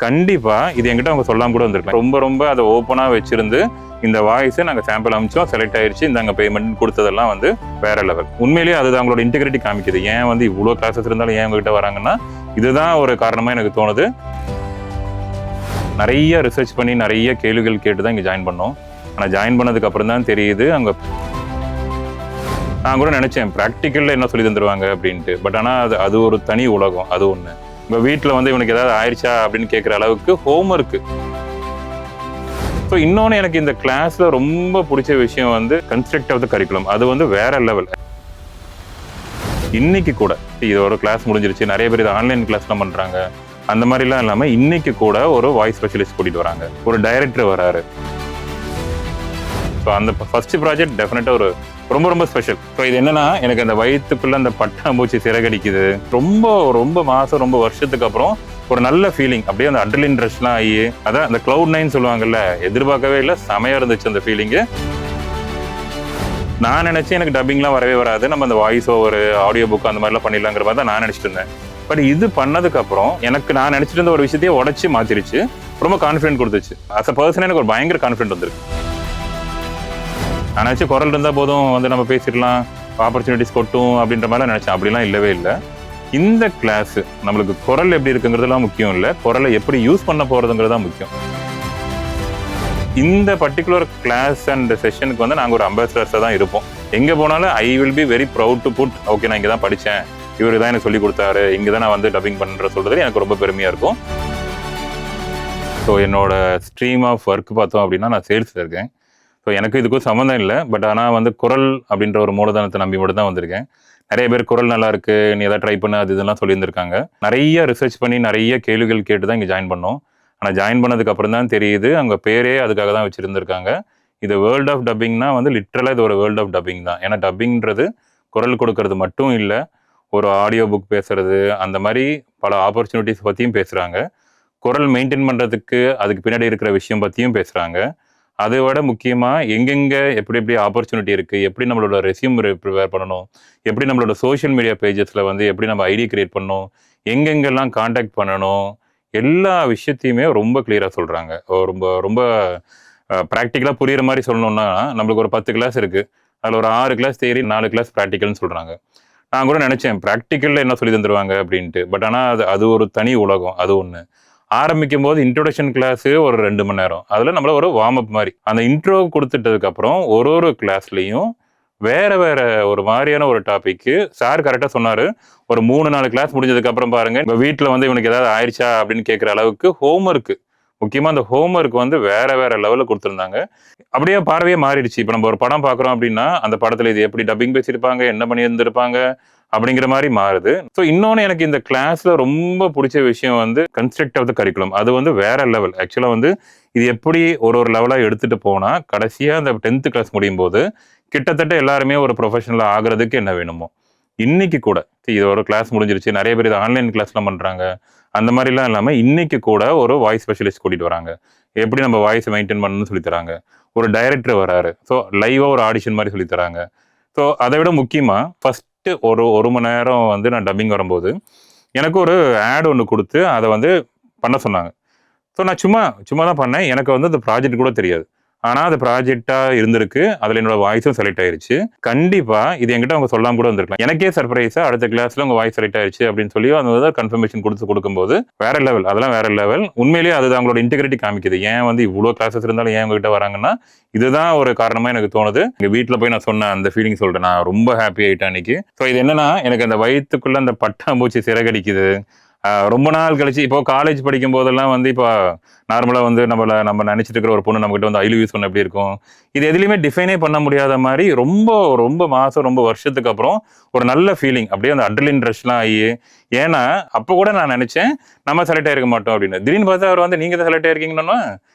கண்டிப்பா இது என்கிட்ட அவங்க சொல்லாம கூட வந்திருக்கலாம். ரொம்ப அதை ஓப்பனா வச்சிருந்து இந்த வாய்ஸை நாங்கள் சாம்பிள் அமிச்சோம், செலக்ட் ஆயிடுச்சு, இந்தாங்க பேமெண்ட் கொடுத்ததெல்லாம் வந்து வேற லெவல். உண்மையிலேயே அது அவங்களோட இன்டெகிரிட்டி காமிக்குது. ஏன் வந்து இவ்வளோ கிளாஸஸ் இருந்தாலும் ஏன் உங்ககிட்ட வராங்கன்னா இதுதான் ஒரு காரணமாக எனக்கு தோணுது. நிறைய ரிசர்ச் பண்ணி நிறைய கேள்விகள் கேட்டு தான் இங்கே ஜாயின் பண்ணோம். ஆனால் ஜாயின் பண்ணதுக்கு அப்புறம் தான் தெரியுது அங்கே நான் கூட நினைச்சேன் ப்ராக்டிக்கலில் என்ன சொல்லி தந்துருவாங்க அப்படின்ட்டு. பட் ஆனால் அது ஒரு தனி உலகம். அது ஒன்று. இப்போ வீட்டில் வந்து இவனுக்கு ஏதாவது ஆயிடுச்சா அப்படின்னு கேட்குற அளவுக்கு ஹோம் ஒர்க்கு. ஸோ இன்னொன்று எனக்கு இந்த கிளாஸில் ரொம்ப பிடிச்ச விஷயம் வந்து கன்ஸ்ட்ரக்ட் ஆஃப் த கரிக்குலம். அது வந்து வேற லெவல். இன்னைக்கு கூட இது ஒரு கிளாஸ் முடிஞ்சிருச்சு, நிறைய பேர் இது ஆன்லைன் கிளாஸ்லாம் பண்ணுறாங்க. அந்த மாதிரிலாம் இல்லாமல் இன்னைக்கு கூட ஒரு வாய்ஸ் ஸ்பெஷலிஸ்ட் கூட்டிகிட்டு வராங்க, ஒரு டைரக்டர் வராரு. ஸோ அந்த ஃபர்ஸ்ட் ப்ராஜெக்ட் டெஃபினட்டாக ஒரு ரொம்ப ஸ்பெஷல். ஸோ இது என்னன்னா, எனக்கு அந்த வயிற்றுக்குள்ள அந்த பட்டாம்பூச்சி சிறகடிக்குது. ரொம்ப மாதம் ரொம்ப வருஷத்துக்கு அப்புறம் ஒரு நல்ல ஃபீலிங். அப்படியே அந்த அட்ரிலின் ரஷ்லாம் ஆகி, அதான் அந்த கிளவுட் 9 சொல்லுவாங்கல்ல, எதிர்பார்க்கவே இல்லை, செமையா இருந்துச்சு அந்த ஃபீலிங்கு. நான் நினைச்சேன் எனக்கு டப்பிங்லாம் வரவே வராது, நம்ம அந்த வாய்ஸ் ஓவர் ஆடியோ புக் அந்த மாதிரிலாம் பண்ணிடலாங்கிற மாதிரி தான் நான் நினைச்சிட்டு இருந்தேன். பட் இது பண்ணதுக்கு அப்புறம் எனக்கு நான் நினைச்சிட்டு இருந்த ஒரு விஷயத்தையே உடச்சி மாத்திருச்சு. ரொம்ப கான்ஃபிடென்ட் கொடுத்துச்சு. அஸ் அ பர்சன் எனக்கு ஒரு பயங்கர கான்ஃபிடென்ட் வந்துருக்கு. நான் நினச்சி குரல் இருந்தால் போதும் வந்து நம்ம பேசிடலாம், ஆப்பர்ச்சுனிட்டிஸ் கொட்டும் அப்படின்ற மாதிரிலாம் நினச்சேன். அப்படிலாம் இல்லவே இல்லை. இந்த கிளாஸ் நம்மளுக்கு குரல் எப்படி இருக்குங்கிறதுலாம் முக்கியம் இல்லை, குரலை எப்படி யூஸ் பண்ண போகிறதுங்கிறது தான் முக்கியம். இந்த பர்டிகுலர் கிளாஸ் அண்ட் செஷனுக்கு வந்து நாங்கள் ஒரு அம்பாசிடர்ஸாக தான் இருப்போம். எங்கே போனாலும் I will be very proud to put, okay நான் இங்கே தான் படித்தேன், இவர் தான் எனக்கு சொல்லி கொடுத்தாரு, இங்கே தான் நான் வந்து டப்பிங் பண்ணுற சொல்கிறது எனக்கு ரொம்ப பெருமையாக இருக்கும். ஸோ என்னோட ஸ்ட்ரீம் ஆஃப் ஒர்க் பார்த்தோம் அப்படின்னா நான் சேல்ஸில் இருக்கேன். ஸோ எனக்கு இதுக்கும் சம்மந்தம் இல்லை. பட் ஆனால் வந்து குரல் அப்படின்ற ஒரு மூலதனத்தை நம்பி மட்டும் தான் வந்திருக்கேன். நிறைய பேர் குரல் நல்லா இருக்கு, நீ எதாவது ட்ரை பண்ண, அது இதெல்லாம் சொல்லியிருந்திருக்காங்க. நிறைய ரிசர்ச் பண்ணி நிறைய கேள்விகள் கேட்டு தான் இங்கே ஜாயின் பண்ணோம். ஆனால் ஜாயின் பண்ணதுக்கு அப்புறம் தான் தெரியுது அங்கே பேரே அதுக்காக தான் வச்சுருந்துருக்காங்க. இது வேர்ல்ட் ஆஃப் டப்பிங்னா வந்து லிட்ரலாக இது ஒரு வேர்ல்ட் ஆஃப் டப்பிங் தான். ஏன்னா டப்பிங்கிறது குரல் கொடுக்கறது மட்டும் இல்லை, ஒரு ஆடியோ புக் பேசுறது, அந்த மாதிரி பல ஆப்பர்ச்சுனிட்டிஸ் பற்றியும் பேசுகிறாங்க. குரல் மெயின்டைன் பண்ணுறதுக்கு அதுக்கு பின்னாடி இருக்கிற விஷயம் பற்றியும் பேசுகிறாங்க. அதை விட முக்கியமாக எங்கெங்கே எப்படி ஆப்பர்ச்சுனிட்டி இருக்குது, எப்படி நம்மளோட ரெஸ்யூம் ப்ரிப்பேர் பண்ணணும், எப்படி நம்மளோட சோஷியல் மீடியா பேஜஸில் வந்து எப்படி நம்ம ஐடி கிரியேட் பண்ணணும், எங்கெங்கெல்லாம் காண்டாக்ட் பண்ணணும், எல்லா விஷயத்தையுமே ரொம்ப கிளியராக சொல்கிறாங்க. ரொம்ப ப்ராக்டிக்கலாக புரிகிற மாதிரி சொல்லணும்னா, நம்மளுக்கு ஒரு 10 கிளாஸ் இருக்குது, அதில் ஒரு 6 கிளாஸ் தியரி, 4 கிளாஸ் ப்ராக்டிக்கல்னு சொல்கிறாங்க. நான் கூட நினச்சேன் ப்ராக்டிக்கலில் என்ன சொல்லி தந்துருவாங்க அப்படின்ட்டு. பட் ஆனால் அது ஒரு தனி உலகம். அது ஒன்று. ஆரம்பிக்கும் போது இன்ட்ரோடக்ஷன் கிளாஸு ஒரு 2 மணி நேரம், அதில் நம்மள ஒரு வார்ம் அப் மாதிரி அந்த இன்ட்ரோ கொடுத்துட்டதுக்கப்புறம் ஒரு கிளாஸ்லையும் வேற ஒரு மாதிரியான ஒரு டாபிக்கு சார் கரெக்டாக சொன்னார். ஒரு 3-4 கிளாஸ் முடிஞ்சதுக்கப்புறம் பாருங்கள், இப்போ வீட்டில் வந்து இவனுக்கு ஏதாவது ஆயிடுச்சா அப்படின்னு கேட்குற அளவுக்கு ஹோம் ஒர்க்கு, முக்கியமாக அந்த ஹோம் ஒர்க் வந்து வேற லெவலில் கொடுத்துருந்தாங்க. அப்படியே பார்வையே மாறிடுச்சு. இப்போ நம்ம ஒரு படம் பார்க்குறோம் அப்படின்னா அந்த படத்தில் இது எப்படி டப்பிங் பேசியிருப்பாங்க, என்ன பண்ணியிருந்திருப்பாங்க அப்படிங்கிற மாதிரி மாறுது. ஸோ இன்னொன்று எனக்கு இந்த கிளாஸில் ரொம்ப பிடிச்ச விஷயம் வந்து கன்ஸ்ட்ரக்ட் ஆஃப் த கரிக்குலம். அது வந்து வேற லெவல். ஆக்சுவலாக வந்து இது எப்படி ஒரு லெவலாக எடுத்துகிட்டு போனால் கடைசியாக அந்த 10th கிளாஸ் முடியும் போது கிட்டத்தட்ட எல்லாருமே ஒரு ப்ரொஃபஷனலாக ஆகிறதுக்கு என்ன வேணுமோ. இன்னைக்கு கூட இது ஒரு கிளாஸ் முடிஞ்சிருச்சு, நிறைய பேர் இது ஆன்லைன் கிளாஸ்லாம் பண்ணுறாங்க. அந்த மாதிரிலாம் இல்லாமல் இன்னைக்கு கூட ஒரு வாய்ஸ் ஸ்பெஷலிஸ்ட் கூட்டிகிட்டு வராங்க, எப்படி நம்ம வாய்ஸை மெயின்டைன் பண்ணணும்னு சொல்லித்தராங்க. ஒரு டைரக்டர் வராரு, ஸோ லைவாக ஒரு ஆடிஷன் மாதிரி சொல்லித்தராங்க. ஸோ அதை விட முக்கியமாக ஃபஸ்ட்டு ஒரு மணி நேரம் வந்து நான் டப்பிங் வரும்போது எனக்கு ஒரு ஆட் ஒன்று கொடுத்து அதை வந்து பண்ண சொன்னாங்க. ஸோ நான் சும்மா தான் பண்ணேன். எனக்கு வந்து அந்த ப்ராஜெக்ட் கூட தெரியாது. ஆனால் அது ப்ராஜெக்டாக இருந்திருக்கு, அதில் என்னோட வாய்ஸும் செலக்ட் ஆயிடுச்சு. கண்டிப்பாக இது என்கிட்ட அவங்க சொல்லாமல் கூட வந்திருக்கலாம். எனக்கே சர்ப்ரைஸாக அடுத்த கிளாஸில் உங்கள் வாய்ஸ் செலக்ட் ஆயிடுச்சு அப்படின்னு சொல்லி அந்த கன்ஃபர்மேஷன் கொடுக்கும்போது வேற லெவல். அதெல்லாம் வேற லெவல். உண்மையிலேயே அது அவங்களோட இன்டெகிரிட்டி காமிக்குது. ஏன் வந்து இவ்வளோ கிளாஸஸ் இருந்தாலும் ஏன் உங்ககிட்ட வராங்கன்னா இதுதான் ஒரு காரணமாக எனக்கு தோணுது. எங்கள் வீட்டில் போய் நான் சொன்ன அந்த ஃபீலிங் சொல்கிறேன். நான் ரொம்ப ஹாப்பி ஆகிட்டேன் அன்னைக்கு. ஸோ இது என்னன்னா, எனக்கு அந்த வயிற்றுக்குள்ளே அந்த பட்டாம்பூச்சி சிறகடிக்குது. ரொம்ப நாள் கழிச்சு இப்போ காலேஜ் படிக்கும் போதெல்லாம் வந்து இப்போ நார்மலாக வந்து நம்ம நினச்சிட்டு இருக்கிற ஒரு பொண்ணு நம்மகிட்ட வந்து ஐ லவ் யூ சொன்ன எப்படி இருக்கும், இது எதுலையுமே டிஃபைனே பண்ண முடியாத மாதிரி ரொம்ப மாதம் ரொம்ப வருஷத்துக்கு அப்புறம் ஒரு நல்ல ஃபீலிங். அப்படியே அந்த அட்ரிலின் ரஷ்லாம் ஆகி, ஏன்னா அப்போ கூட நான் நினச்சேன் நம்ம செலக்ட் ஆகிருக்க மாட்டோம் அப்படின்னு. திடீர்னு பார்த்தா அவர் வந்து நீங்கள் தான் செலக்ட் ஆகிருக்கீங்கன்னா,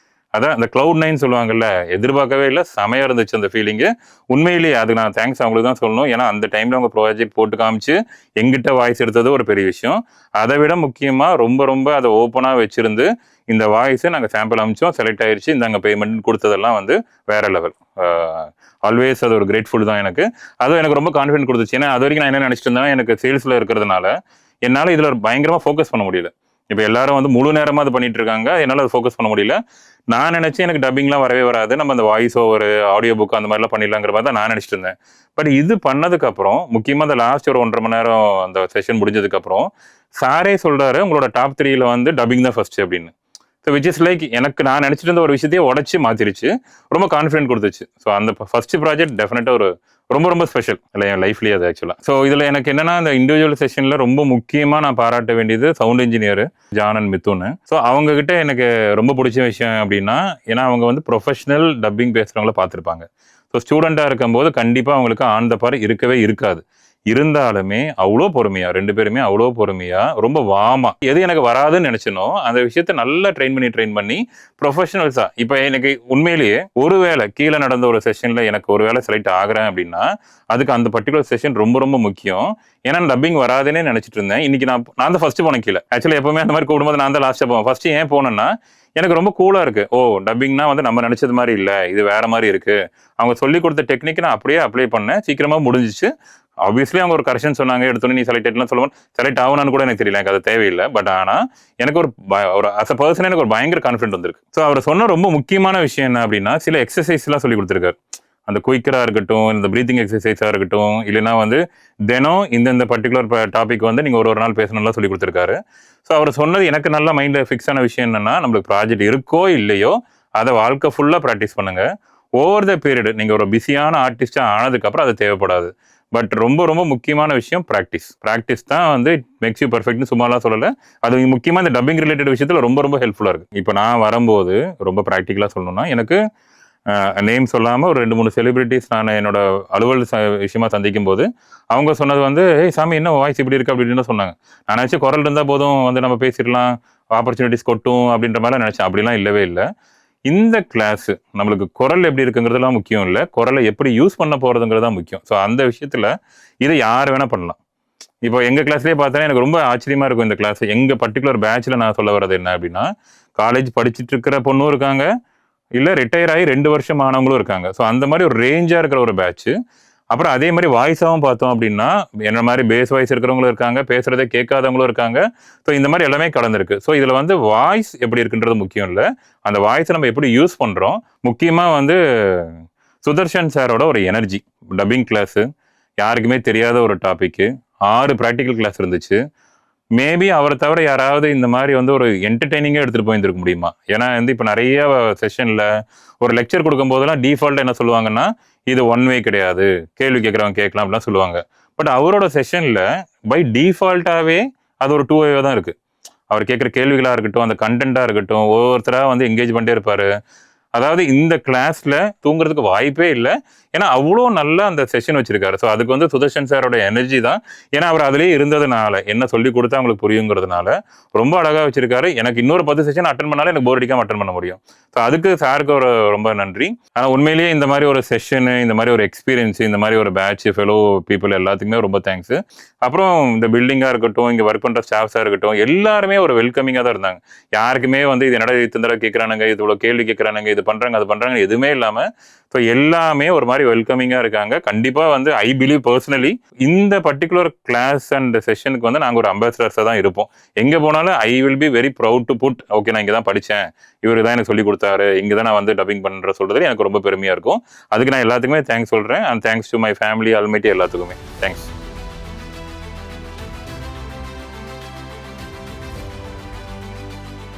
அதான் அந்த கிளவுட் 9 சொல்லுவாங்கல்ல, எதிர்பார்க்கவே இல்லை, செமையா இருந்துச்சு அந்த ஃபீலிங்கு. உண்மையிலேயே அது நான் தேங்க்ஸ் அவங்களுக்கு தான் சொல்லணும். ஏன்னா அந்த டைமில் அவங்க ப்ராஜெக்ட் போட்டு காமிச்சு எங்கிட்ட வாய்ஸ் எடுத்தது ஒரு பெரிய விஷயம். அதை விட முக்கியமாக ரொம்ப அதை ஓப்பனாக வச்சுருந்து இந்த வாய்ஸை நாங்கள் சாம்பிள் அமிச்சோம், செலக்ட் ஆயிடுச்சு, இந்தாங்க பேமெண்ட் கொடுத்ததெல்லாம் வந்து வேற லெவல். ஆல்வேஸ் அது ஒரு கிரேட்ஃபுல் தான் எனக்கு. அதுவும் எனக்கு ரொம்ப கான்ஃபிடென்ட் கொடுத்துச்சு. ஏன்னா அது வரைக்கும் நான் என்ன நினச்சிட்டு இருந்தேன்னா, எனக்கு சேல்ஸில் இருக்கிறதுனால என்னால் இதில் பயங்கரமாக ஃபோக்கஸ் பண்ண முடியல. இப்போ எல்லாரும் வந்து முழு நேரமாக அது பண்ணிட்டு இருக்காங்க, என்னால் அதை ஃபோக்கஸ் பண்ண முடியல. நான் நினச்சேன் எனக்கு டப்பிங்லாம் வரவே வராது, நம்ம அந்த வாய்ஸ் ஓவர் ஆடியோ புக் அந்த மாதிரிலாம் பண்ணிடலாங்கிற மாதிரி தான் நான் நினச்சிட்டு இருந்தேன். பட் இது பண்ணதுக்கப்புறம் முக்கியமாக அந்த லாஸ்ட் ஒரு 1.5 மணி நேரம் அந்த செஷன் முடிஞ்சதுக்கப்புறம் சாரே சொல்கிறாரு உங்களோட டாப் 3ல வந்து டப்பிங் தான் ஃபர்ஸ்ட் அப்படின்னு. ஸோ விச் இஸ் லைக் எனக்கு நான் நினச்சிட்டு இருந்த ஒரு விஷயத்தையே உடச்சி மாற்றிருச்சு, ரொம்ப கான்ஃபிடென்ட் கொடுத்துச்சு. ஸோ அந்த ஃபர்ஸ்ட் ப்ராஜெக்ட் டெஃபினட்டாக ஒரு ரொம்ப ரொம்ப ஸ்பெஷல் இல்லை என் லைஃப்லேயே அது ஆக்சுவலாக. ஸோ இதில் எனக்கு என்னன்னா இந்த இண்டிவிஜுவல் செஷனில் ரொம்ப முக்கியமாக நான் பாராட்ட வேண்டியது sound engineer John and Mithun. So அவங்ககிட்ட எனக்கு ரொம்ப பிடிச்ச விஷயம் அப்படின்னா, ஏன்னா அவங்க வந்து ப்ரொஃபஷனல் டப்பிங் பேசுகிறவங்கள பார்த்துருப்பாங்க. ஸோ ஸ்டூடெண்ட்டாக இருக்கும்போது கண்டிப்பாக அவங்களுக்கு ஆன் த பார் இருக்கவே இருக்காது. இருந்தாலுமே அவ்வளோ பொறுமையா 2 பேருமே அவ்வளோ பொறுமையா ரொம்ப வாமா எது எனக்கு வராதுன்னு நினைச்சனோ அந்த விஷயத்த நல்லா ட்ரெயின் பண்ணி ப்ரொஃபஷனல்ஸா. இப்போ எனக்கு உண்மையிலேயே ஒருவேளை கீழே நடந்த ஒரு செஷன்ல எனக்கு ஒருவேளை செலக்ட் ஆகிறேன் அப்படின்னா அதுக்கு அந்த பர்டிகுலர் செஷன் ரொம்ப ரொம்ப முக்கியம். ஏன்னா டப்பிங் வராதுன்னே நினைச்சிட்டு இருந்தேன். இன்னைக்கு நான் தான் ஃபர்ஸ்ட் போனேன் கீழே. ஆக்சுவலி எப்பவுமே அந்த மாதிரி கூடும்போது நான் தான் லாஸ்ட்டாக போவேன். ஃபர்ஸ்ட் ஏன் போனேன்னா எனக்கு ரொம்ப கூலா இருக்கு. ஓ டப்பிங்னா வந்து நம்ம நினைச்சது மாதிரி இல்லை, இது வேற மாதிரி இருக்கு. அவங்க சொல்லி கொடுத்த டெக்னிக் நான் அப்படியே அப்ளை பண்ணேன், சீக்கிரமா முடிஞ்சிச்சு. ஆப்வியஸ்லி அவங்க ஒரு கரெக்ஷன் சொன்னாங்க, எடுத்தோன்னே நீ செலக்ட் சொல்லுவோம். செலக்ட் ஆகணும்னு கூட எனக்கு தெரியல, எனக்கு அது தேவையில்லை. பட் ஆனால் எனக்கு ஒரு அஸ் அ பர்சன் எனக்கு ஒரு பயங்கர கான்ஃபிடென்ட் வந்திருக்கு. ஸோ அவர் சொன்ன ரொம்ப முக்கியமான விஷயம் என்ன அப்படின்னா, சில எக்ஸசைஸ்லாம் சொல்லி கொடுத்துருக்காரு. அந்த குயிக்கராக இருக்கட்டும், இந்த ப்ரீத்திங் எக்ஸசைஸாக இருக்கட்டும், இல்லைன்னா வந்து தினம் இந்த பர்டிகுலர் டாபிக் வந்து நீங்கள் ஒரு நாள் பேசணும்லாம் சொல்லி கொடுத்துருக்காரு. ஸோ அவர் சொன்னது எனக்கு நல்லா மைண்டில் ஃபிக்ஸ் ஆன விஷயம் என்னன்னா, நம்மளுக்கு ப்ராஜெக்ட் இருக்கோ இல்லையோ அதை வாழ்க்கை ஃபுல்லாக ப்ராக்டிஸ் பண்ணுங்க. ஓவர் த பீரியட் நீங்கள் ஒரு பிஸியான ஆர்டிஸ்டாக ஆனதுக்கப்புறம் அது தேவைப்படாது. பட் ரொம்ப ரொம்ப முக்கியமான விஷயம் ப்ராக்டிஸ் தான் வந்து இட் மேக்ஸ் யூ பர்ஃபெக்ட்னு சும்மாலாம் சொல்லலை. அது முக்கியமாக இந்த டப்பிங் ரிலேட்டட் விஷயத்தில் ரொம்ப ரொம்ப ஹெல்ப்ஃபுல்லாக இருக்குது. இப்போ நான் வரும்போது ரொம்ப ப்ராக்டிக்கலாக சொல்லணும்னா, எனக்கு நேம் சொல்லாமல் ஒரு 2-3 செலிபிரிட்டிஸ் நான் என்னோட அலுவல் விஷயமா சந்திக்கும் போது அவங்க சொன்னது வந்து, ஏய் சாமி என்ன வாய்ஸ் இப்படி இருக்கு அப்படின்னு சொன்னாங்க. நான் நினச்சேன் குரல் இருந்தால் போதும் வந்து நம்ம பேசிடலாம், ஆப்பர்ச்சுனிட்டிஸ் கொட்டும் அப்படின்ற மாதிரிலாம் நினச்சேன். அப்படிலாம் இல்லவே இல்லை. இந்த கிளாஸ் நம்மளுக்கு குரல் எப்படி இருக்குங்கிறதுலாம் முக்கியம் இல்லை, குரலை எப்படி யூஸ் பண்ண போகிறதுங்கிறது தான் முக்கியம். ஸோ அந்த விஷயத்தில் இதை யார் வேணால் பண்ணலாம். இப்போ எங்கள் கிளாஸ்லேயே பார்த்தோன்னா எனக்கு ரொம்ப ஆச்சரியமாக இருக்கும் இந்த கிளாஸ். எங்கள் பர்டிகுலர் பேட்சில் நான் சொல்ல வர்றது என்ன அப்படின்னா, காலேஜ் படிச்சுட்டு இருக்கிற பொண்ணும் இருக்காங்க, இல்லை ரிட்டையர் ஆகி 2 வருஷம் ஆனவங்களும் இருக்காங்க. ஸோ அந்த மாதிரி ஒரு ரேஞ்சாக இருக்கிற ஒரு பேட்ச். அப்புறம் அதே மாதிரி வாய்ஸாகவும் பார்த்தோம் அப்படின்னா, என்ன மாதிரி பேஸ் வாய்ஸ் இருக்கிறவங்களும் இருக்காங்க, பேசுகிறதே கேட்காதவங்களும் இருக்காங்க. ஸோ இந்த மாதிரி எல்லாமே கலந்துருக்கு. ஸோ இதில் வந்து வாய்ஸ் எப்படி இருக்குன்றது முக்கியம் இல்லை, அந்த வாய்ஸை நம்ம எப்படி யூஸ் பண்ணுறோம். முக்கியமாக வந்து சுதர்ஷன் சாரோட ஒரு எனர்ஜி. டப்பிங் கிளாஸு யாருக்குமே தெரியாத ஒரு டாப்பிக்கு, 6 ப்ராக்டிக்கல் கிளாஸ் இருந்துச்சு. மேபி அவரை தவிர யாராவது இந்த மாதிரி வந்து ஒரு என்டர்டெய்னிங்காக எடுத்துகிட்டு போயிருந்துருக்க முடியுமா? ஏன்னா வந்து இப்போ நிறைய செஷனில் ஒரு லெக்சர் கொடுக்கும் போதெல்லாம் டிஃபால்ட்டாக என்ன சொல்லுவாங்கன்னா, இது ஒன் வே கிடையாது, கேள்வி கேட்குறவங்க கேட்கலாம் அப்படிலாம் சொல்லுவாங்க. பட் அவரோட செஷனில் பை டிஃபால்ட்டாகவே அது ஒரு 2 வே தான் இருக்குது. அவர் கேட்குற கேள்விகளாக இருக்கட்டும், அந்த கண்டென்ட்டாக இருக்கட்டும், ஒவ்வொருத்தராக வந்து என்கேஜ் பண்ணிட்டே இருப்பார். அதாவது இந்த கிளாஸ்ல தூங்குறதுக்கு வாய்ப்பே இல்லை, ஏன்னா அவ்வளோ நல்லா அந்த செஷன் வச்சிருக்காரு. ஸோ அதுக்கு வந்து சுதர்ஷன் சாரோட எனர்ஜி தான். ஏன்னா அவர் அதிலேயே இருந்ததுனால, என்ன சொல்லி கொடுத்தா அவங்களுக்கு புரியுங்கிறதுனால ரொம்ப அழகாக வச்சிருக்காரு. எனக்கு இன்னொரு 10 செஷன் அட்டன் பண்ணாலும் எனக்கு போர் அடிக்காம அட்டன் பண்ண முடியும். ஸோ அதுக்கு சாருக்கு ஒரு ரொம்ப நன்றி. ஆனால் உண்மையிலேயே இந்த மாதிரி ஒரு செஷனு, இந்த மாதிரி ஒரு எக்ஸ்பீரியன்ஸ், இந்த மாதிரி ஒரு பேட்ச் ஃபெலோ பீப்புள் எல்லாத்துக்குமே ரொம்ப தேங்க்ஸ். அப்புறம் இந்த பில்டிங்காக இருக்கட்டும், இங்கே ஒர்க் பண்ணுற ஸ்டாஃப்ஸாக இருக்கட்டும், எல்லாருமே ஒரு வெல்கமிங்காக தான் இருந்தாங்க. யாருக்குமே வந்து இது என்னடா இத்தனை தடவை கேட்குறானுங்க, இது இவ்வளோ கேள்வி கேட்குறானுங்க, இது பண்ணுறாங்க அது பண்ணுறாங்க எதுவுமே இல்லாமல் ஸோ எல்லாமே ஒரு மாதிரி வெல்கமிங்காக இருக்காங்க. கண்டிப்பாக வந்து ஐ பிலீவ் பர்சனலி இந்த பர்டிகுலர் கிளாஸ் அண்ட் செஷனுக்கு வந்து நாங்கள் ஒரு அம்பாசிடர்ஸாக தான் இருப்போம். எங்கே போனாலும் I will be very proud to put, okay நான் இங்கே தான் படித்தேன், இவர் தான் எனக்கு சொல்லி கொடுத்தாரு, இங்கே தான் நான் வந்து டப்பிங் பண்ணுற சொல்கிறது எனக்கு ரொம்ப பெருமையாக இருக்கும். அதுக்கு நான் எல்லாத்துக்குமே தேங்க்ஸ் சொல்கிறேன். And thanks to my family, almighty எல்லாத்துக்குமே தேங்க்ஸ்.